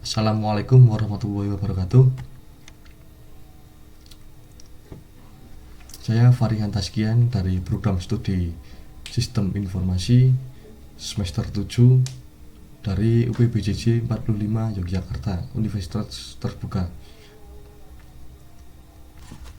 Assalamualaikum warahmatullahi wabarakatuh. Saya Farihan Taskian dari program studi Sistem Informasi semester 7 dari UPBJJ 45 Yogyakarta, Universitas Terbuka.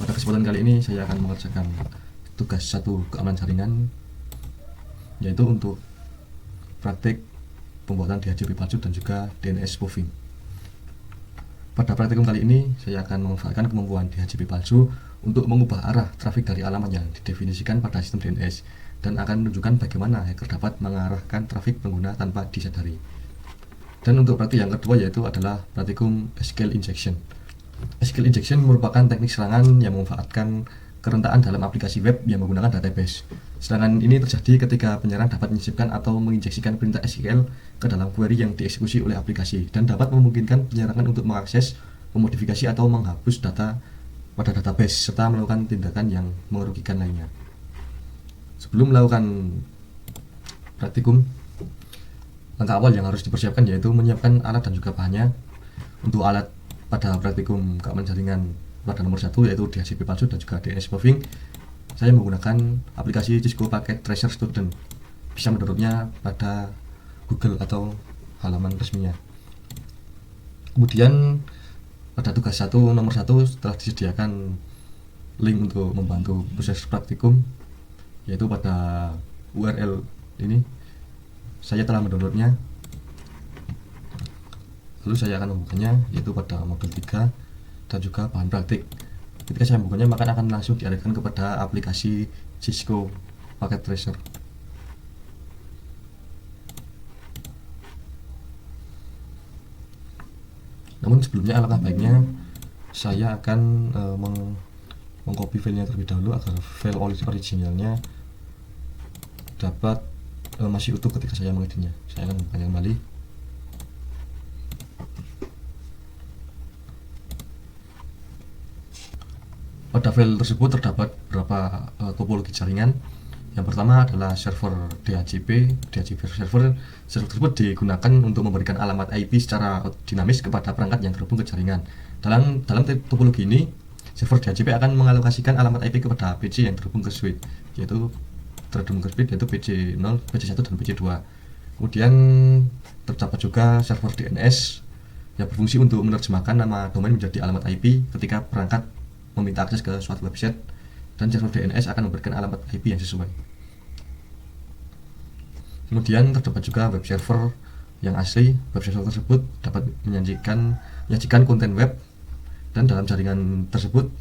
Pada kesempatan kali ini saya akan mengerjakan tugas 1 keamanan jaringan, yaitu untuk praktik pembuatan DHCP palsu dan juga DNS spoofing. Pada praktikum kali ini saya akan memanfaatkan kemampuan DHCP palsu untuk mengubah arah trafik dari alamat yang didefinisikan pada sistem DNS dan akan menunjukkan bagaimana hacker dapat mengarahkan trafik pengguna tanpa disadari. Dan untuk praktik yang kedua yaitu adalah praktikum SQL injection. SQL injection merupakan teknik serangan yang memanfaatkan kerentaan dalam aplikasi web yang menggunakan database. Serangan ini terjadi ketika penyerang dapat menyisipkan atau menginjeksikan perintah SQL ke dalam query yang dieksekusi oleh aplikasi dan dapat memungkinkan penyerangan untuk mengakses, memodifikasi atau menghapus data pada database serta melakukan tindakan yang merugikan lainnya. Sebelum melakukan praktikum, langkah awal yang harus dipersiapkan yaitu menyiapkan alat dan juga bahannya. Untuk alat pada praktikum keamanan jaringan pada nomor 1 yaitu DHCP palsu dan juga DNS spoofing, saya menggunakan aplikasi Cisco Packet Tracer Student. Bisa mendownloadnya pada Google atau halaman resminya. Kemudian pada tugas 1 nomor 1 telah disediakan link untuk membantu proses praktikum, yaitu pada URL ini. Saya telah mendownloadnya, lalu saya akan membukanya yaitu pada modul 3 dan juga bahan praktik. Ketika saya membukanya maka akan langsung diarahkan kepada aplikasi Cisco Packet Tracer. Namun sebelumnya alangkah baiknya saya akan mengcopy filenya terlebih dahulu agar file originalnya dapat masih utuh ketika saya mengeditnya. Saya akan membukanya kembali. Pada file tersebut terdapat beberapa topologi jaringan. Yang pertama adalah server DHCP server tersebut digunakan untuk memberikan alamat IP secara dinamis kepada perangkat yang terhubung ke jaringan. Dalam topologi ini, server DHCP akan mengalokasikan alamat IP kepada PC yang terhubung ke switch, yaitu PC 0, PC 1 dan PC 2. Kemudian terdapat juga server DNS yang berfungsi untuk menerjemahkan nama domain menjadi alamat IP ketika perangkat meminta akses ke suatu website, dan server DNS akan memberikan alamat IP yang sesuai. Kemudian terdapat juga web server yang asli. Web server tersebut dapat menyajikan konten web, dan dalam jaringan tersebut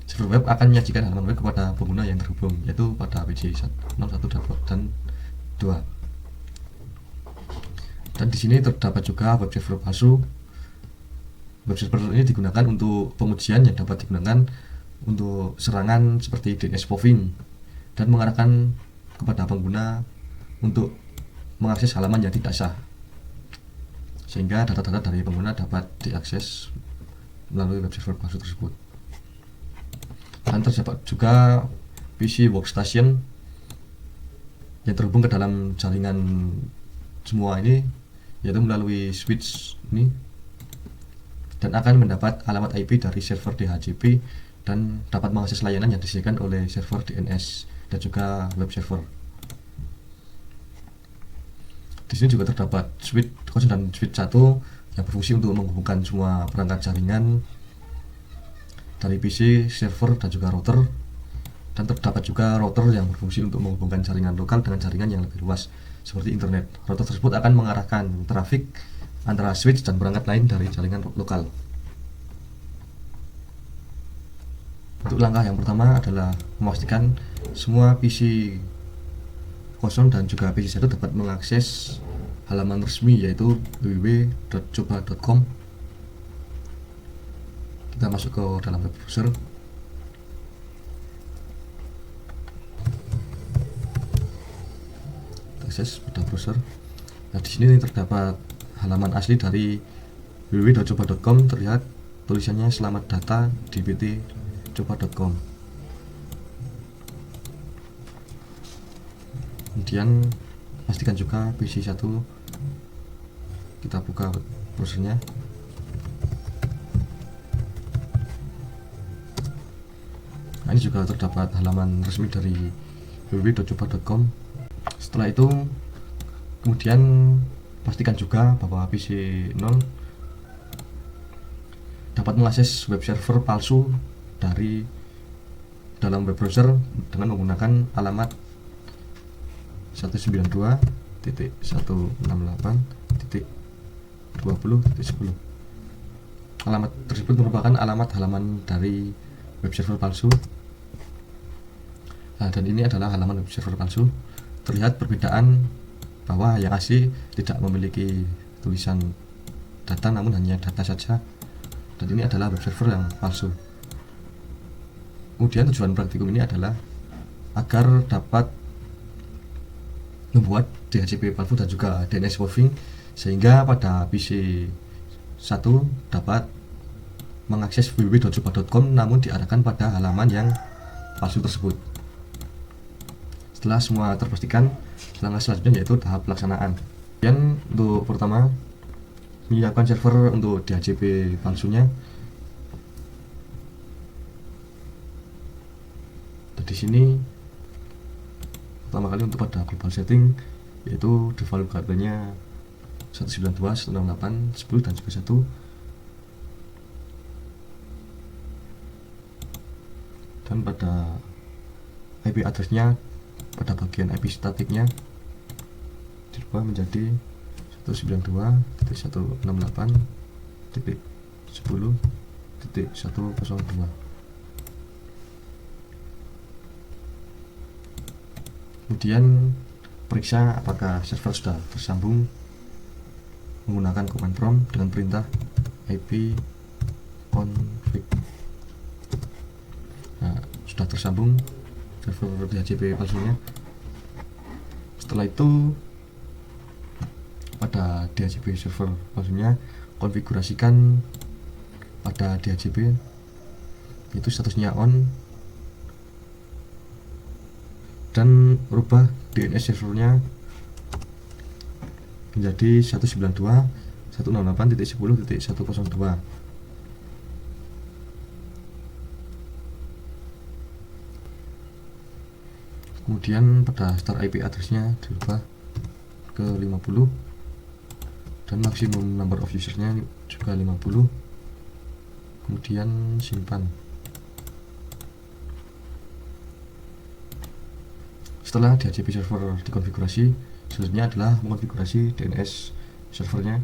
server web akan menyajikan halaman web kepada pengguna yang terhubung, yaitu pada PC 01 dan 2. Dan di sini terdapat juga web server palsu. Web server ini digunakan untuk pengujian yang dapat digunakan untuk serangan seperti DNS spoofing dan mengarahkan kepada pengguna untuk mengakses halaman yang tidak sah, sehingga data-data dari pengguna dapat diakses melalui web server palsu tersebut. Dan terdapat juga PC workstation yang terhubung ke dalam jaringan semua ini, yaitu melalui switch ini, dan akan mendapat alamat IP dari server DHCP dan dapat mengakses layanan yang disediakan oleh server DNS dan juga web server. Di sini juga terdapat switch 0 dan switch 1 yang berfungsi untuk menghubungkan semua perangkat jaringan dari PC, server, dan juga router. Dan terdapat juga router yang berfungsi untuk menghubungkan jaringan lokal dengan jaringan yang lebih luas seperti internet. Router tersebut akan mengarahkan trafik antara switch dan perangkat lain dari jaringan lokal. Untuk langkah yang pertama adalah memastikan semua PC 0 dan juga PC 1 dapat mengakses halaman resmi, yaitu www.coba.com. Kita masuk ke dalam web browser. Akses pada browser. Nah, di sini terdapat halaman asli dari www.coba.com. Terlihat tulisannya selamat data dpt.coba.com. Kemudian pastikan juga PC 1 kita buka browsernya. Nah, ini juga terdapat halaman resmi dari www.coba.com. Setelah itu kemudian pastikan juga bahwa PC 0 dapat mengakses web server palsu dari dalam web browser dengan menggunakan alamat 192.168.20.10. Alamat tersebut merupakan alamat halaman dari web server palsu. Nah, dan ini adalah halaman web server palsu. Terlihat perbedaan bahwa yang asli tidak memiliki tulisan data, namun hanya data saja. Dan ini adalah web server yang palsu. Kemudian tujuan praktikum ini adalah agar dapat membuat DHCP palsu dan juga DNS spoofing, sehingga pada PC 1 dapat mengakses www.coba.com namun diarahkan pada halaman yang palsu tersebut. Setelah semua terpastikan, langkah selanjutnya yaitu tahap pelaksanaan. Kemudian untuk pertama menyiapkan server untuk DHCP palsunya. Dan di sini pertama kali untuk pada global setting yaitu default gateway-nya 192.168.10 dan juga 1. Dan pada IP address-nya pada bagian IP statiknya dirubah menjadi 192.168.10.102. Kemudian periksa apakah server sudah tersambung menggunakan command prompt dengan perintah ip config. Nah, sudah tersambung server DHCP palsunya. Setelah itu pada DHCP server palsunya konfigurasikan pada DHCP itu statusnya on dan rubah DNS servernya menjadi 192.168.10.102. Kemudian pada start IP address-nya dirubah ke 50 dan maksimum number of user-nya juga 50. Kemudian simpan. Setelah DHCP server dikonfigurasi, selanjutnya adalah mengonfigurasi DNS servernya.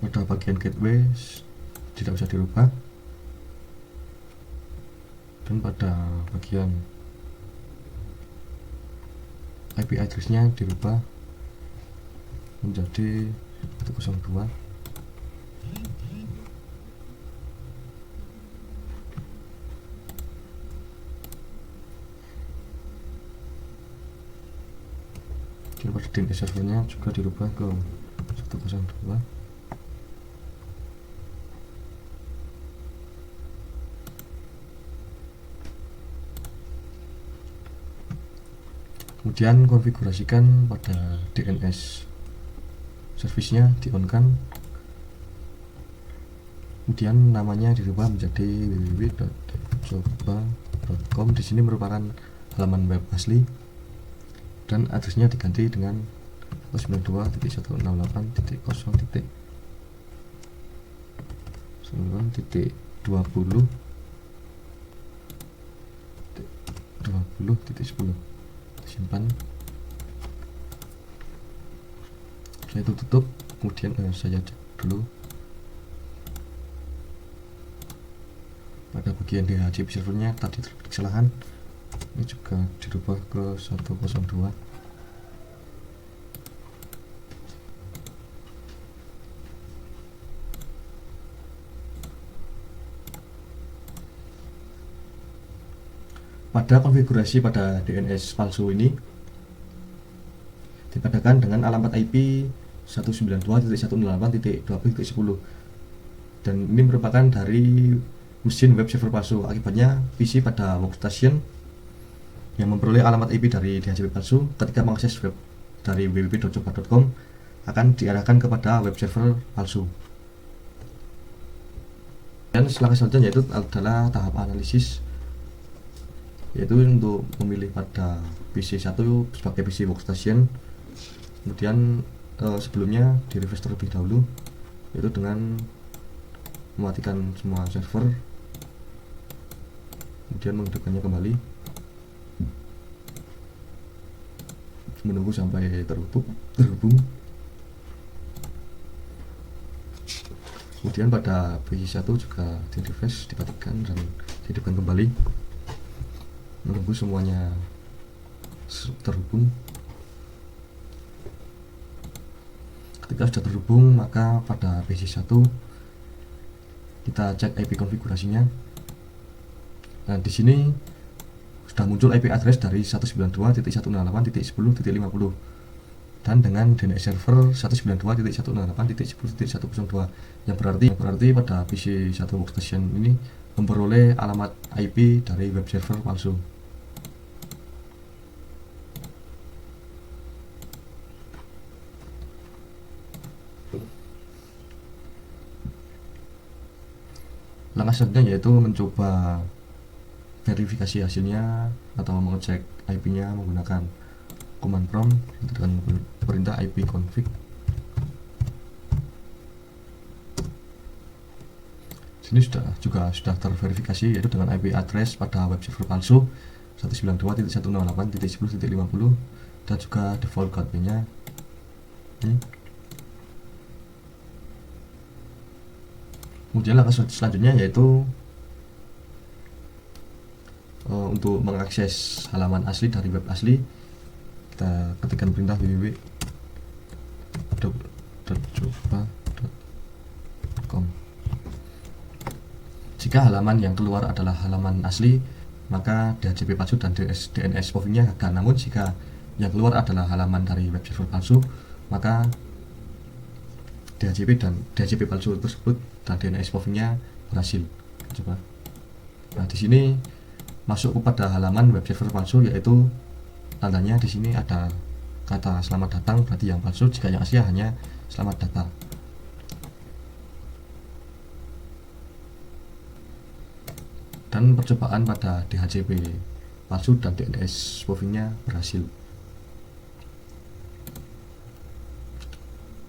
Pada bagian gateway tidak usah dirubah, dan pada bagian IP address-nya dirubah menjadi 102. Dan pada DNS servernya juga dirubah ke 102. Kemudian konfigurasikan pada DNS service-nya di-on-kan. Kemudian namanya dirubah menjadi www.coba.com. Di sini merupakan halaman web asli dan address-nya diganti dengan 192.0.9.20.10. Simpan. Setelah itu tutup. Kemudian saya cek dulu pada bagian DHCP servernya tadi terjadi kesalahan, ini juga dirubah ke 102. Pada konfigurasi pada DNS palsu ini dipadakan dengan alamat IP 192.168.20.10 dan ini merupakan dari mesin web server palsu. Akibatnya PC pada workstation yang memperoleh alamat IP dari DHCP palsu ketika mengakses web dari www.coba.com akan diarahkan kepada web server palsu. Dan langkah selanjutnya yaitu adalah tahap analisis, yaitu untuk memilih pada PC1 sebagai PC workstation. Kemudian sebelumnya di refresh terlebih dahulu, yaitu dengan mematikan semua server, kemudian menghidupkannya kembali, menunggu sampai terhubung. Kemudian pada PC1 juga di refresh, dimatikan dan dihidupkan kembali, menunggu semuanya terhubung. Ketika sudah terhubung, maka pada PC1 kita cek IP konfigurasinya. Nah, di sini sudah muncul IP address dari 192.168.10.50 dan dengan DNS server 192.168.10.102, yang berarti pada PC1 workstation ini memperoleh alamat IP dari web server palsu. Langkah selanjutnya yaitu mencoba verifikasi hasilnya atau mengecek IP-nya menggunakan command prompt dengan perintah ipconfig. Sini sudah terverifikasi, yaitu dengan IP address pada web server palsu 192.168.10.50 dan juga default gateway-nya. Kemudian langkah selanjutnya yaitu untuk mengakses halaman asli dari web asli, kita ketikkan perintah www.coba.com. Jika halaman yang keluar adalah halaman asli, maka DHCP palsu dan DNS spoofing-nya gagal. Namun jika yang keluar adalah halaman dari web server palsu, maka DHCP palsu tersebut dan DNS spoofing-nya berhasil. Coba. Nah, di sini masuk kepada halaman web server palsu, yaitu tandanya di sini ada kata selamat datang, berarti yang palsu. Jika yang asli hanya selamat datang. Dan percobaan pada DHCP palsu dan DNS spoofing-nya berhasil.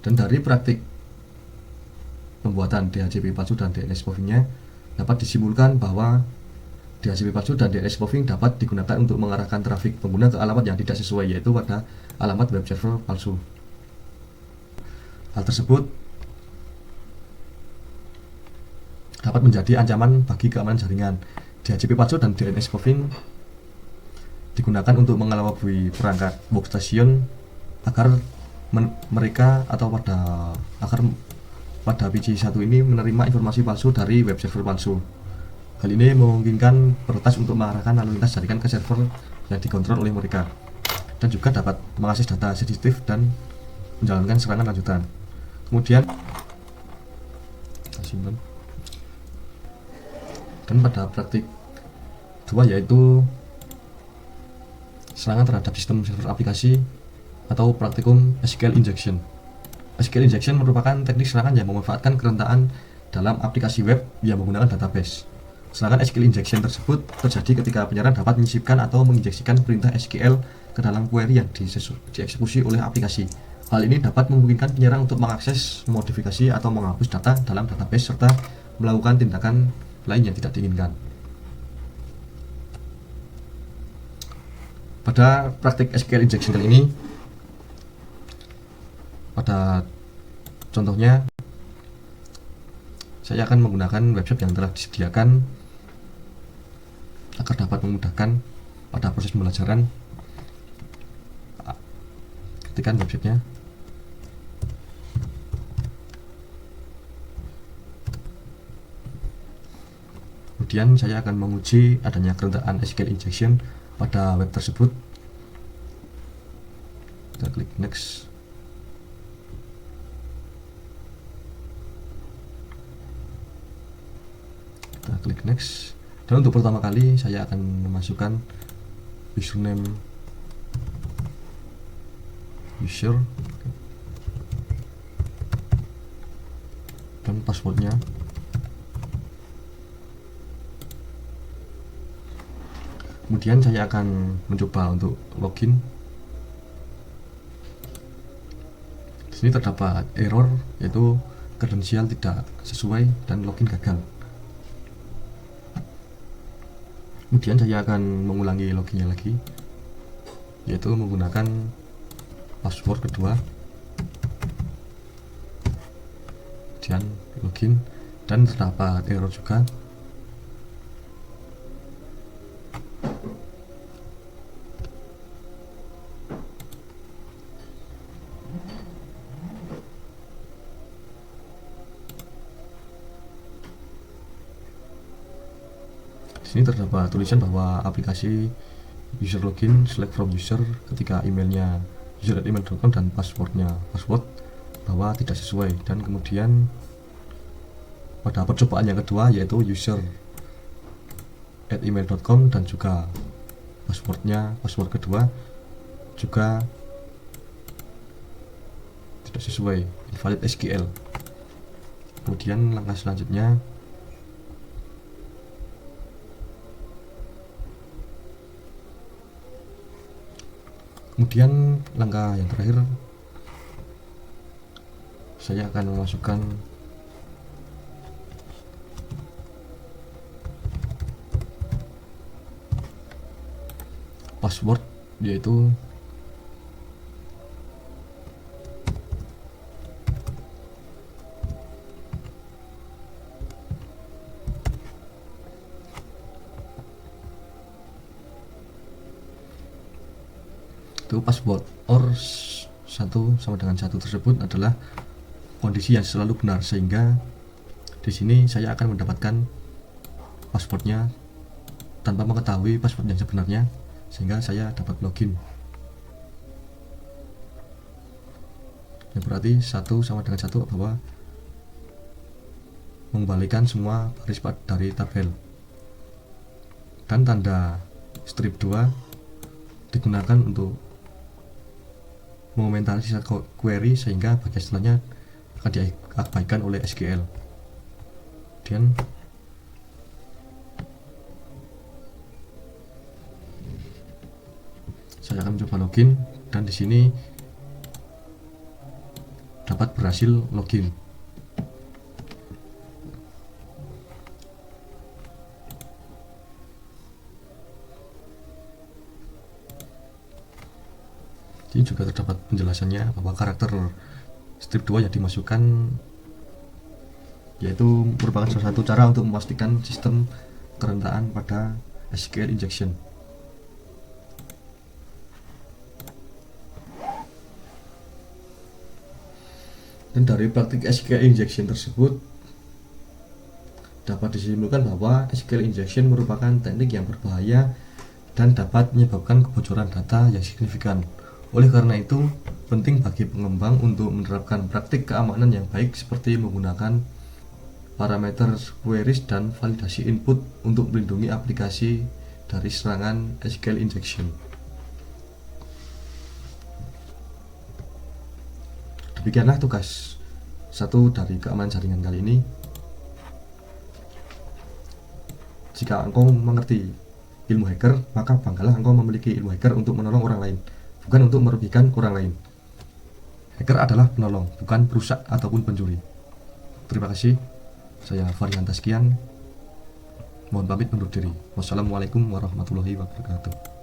Dan dari praktik pembuatan DHCP palsu dan DNS spoofing-nya dapat disimpulkan bahwa DHCP palsu dan DNS spoofing dapat digunakan untuk mengarahkan trafik pengguna ke alamat yang tidak sesuai, yaitu pada alamat web server palsu. Hal tersebut dapat menjadi ancaman bagi keamanan jaringan. DHCP palsu dan DNS spoofing digunakan untuk mengelabui perangkat workstation agar pada PC1 ini menerima informasi palsu dari web server palsu. Hal ini memungkinkan peretas untuk mengarahkan lalu lintas jaringan ke server yang dikontrol oleh mereka, dan juga dapat mengakses data sensitif dan menjalankan serangan lanjutan. Kemudian dan pada praktik 2 yaitu serangan terhadap sistem server aplikasi atau praktikum SQL injection. SQL injection merupakan teknik serangan yang memanfaatkan kerentanan dalam aplikasi web yang menggunakan database. Serangan SQL injection tersebut terjadi ketika penyerang dapat menyisipkan atau menginjeksikan perintah SQL ke dalam query yang dieksekusi oleh aplikasi. Hal ini dapat memungkinkan penyerang untuk mengakses, memodifikasi, atau menghapus data dalam database serta melakukan tindakan lain yang tidak diinginkan. Pada praktik SQL injection kali ini, pada contohnya saya akan menggunakan website yang telah disediakan agar dapat memudahkan pada proses pembelajaran. Ketikkan websitenya. Kemudian saya akan menguji adanya kerentanan SQL injection pada web tersebut. Kita klik next. Kita klik next. Dan untuk pertama kali saya akan memasukkan username user dan passwordnya. Kemudian saya akan mencoba untuk login. Di sini terdapat error, yaitu kredensial tidak sesuai dan login gagal. Kemudian saya akan mengulangi loginnya lagi, yaitu menggunakan password kedua, kemudian login, dan terdapat error juga. Di sini terdapat tulisan bahwa aplikasi user login select from user ketika emailnya user@email.com dan password bahwa tidak sesuai, dan kemudian pada percobaan yang kedua yaitu user@email.com dan juga password kedua juga tidak sesuai, invalid SQL. Kemudian langkah selanjutnya langkah yang terakhir, saya akan memasukkan password, yaitu password OR 1 sama dengan 1 tersebut adalah kondisi yang selalu benar, sehingga di sini saya akan mendapatkan passwordnya tanpa mengetahui password yang sebenarnya, sehingga saya dapat login. Yang berarti 1 sama dengan 1 bahwa mengembalikan semua baris dari tabel, dan tanda strip 2 digunakan untuk mengomentari sisa query, sehingga bagian setelahnya akan diabaikan oleh SQL. Kemudian saya akan mencoba login, dan di sini dapat berhasil login. Ini juga terdapat penjelasannya bahwa karakter strip 2 yang dimasukkan yaitu merupakan salah satu cara untuk memastikan sistem kerendahan pada SQL injection. Dan dari praktik SQL injection tersebut dapat disimpulkan bahwa SQL injection merupakan teknik yang berbahaya dan dapat menyebabkan kebocoran data yang signifikan. Oleh karena itu, penting bagi pengembang untuk menerapkan praktik keamanan yang baik seperti menggunakan parameter queries dan validasi input untuk melindungi aplikasi dari serangan SQL injection. Demikianlah tugas 1 dari keamanan jaringan kali ini. Jika engkau mengerti ilmu hacker, maka banggalah engkau memiliki ilmu hacker untuk menolong orang lain, bukan untuk merugikan orang lain. Hacker adalah penolong, bukan perusak ataupun pencuri. Terima kasih. Saya Varianta sekian. Mohon pamit undur diri. Wassalamualaikum warahmatullahi wabarakatuh.